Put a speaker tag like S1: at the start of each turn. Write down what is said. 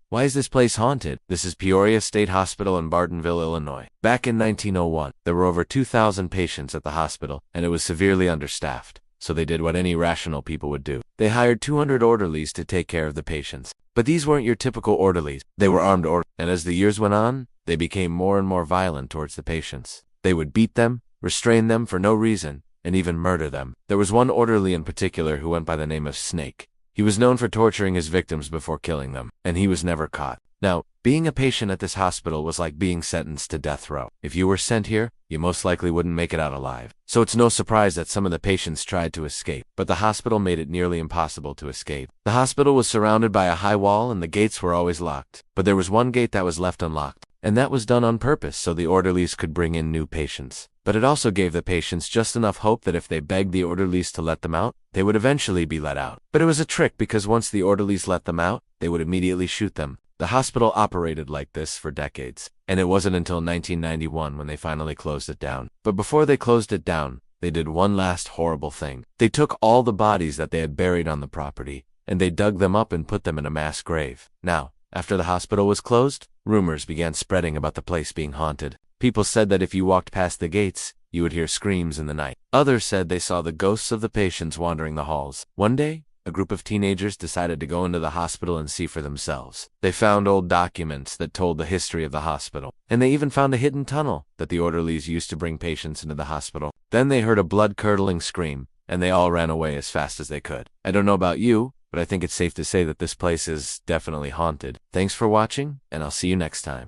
S1: Why is this place haunted? This is Peoria State Hospital in Bartonville, Illinois. Back in 1901, there were over 2,000 patients at the hospital, and it was severely understaffed. So they did what any rational people would do. They hired 200 orderlies to take care of the patients. But these weren't your typical orderlies. They were armed orderlies. And as the years went on, they became more and more violent towards the patients. They would beat them, restrain them for no reason, and even murder them. There was one orderly in particular who went by the name of Snake. He was known for torturing his victims before killing them, and he was never caught. Now, being a patient at this hospital was like being sentenced to death row. If you were sent here, you most likely wouldn't make it out alive. So it's no surprise that some of the patients tried to escape, but the hospital made it nearly impossible to escape. The hospital was surrounded by a high wall and the gates were always locked. But there was one gate that was left unlocked, and that was done on purpose so the orderlies could bring in new patients. But it also gave the patients just enough hope that if they begged the orderlies to let them out, they would eventually be let out. But it was a trick because once the orderlies let them out, they would immediately shoot them. The hospital operated like this for decades, and it wasn't until 1991 when they finally closed it down. But before they closed it down, they did one last horrible thing. They took all the bodies that they had buried on the property, and they dug them up and put them in a mass grave. Now, after the hospital was closed, rumors began spreading about the place being haunted. People said that if you walked past the gates, you would hear screams in the night. Others said they saw the ghosts of the patients wandering the halls. One day, a group of teenagers decided to go into the hospital and see for themselves. They found old documents that told the history of the hospital, and they even found a hidden tunnel that the orderlies used to bring patients into the hospital. Then they heard a blood-curdling scream, and they all ran away as fast as they could. I don't know about you, but I think it's safe to say that this place is definitely haunted. Thanks for watching, and I'll see you next time.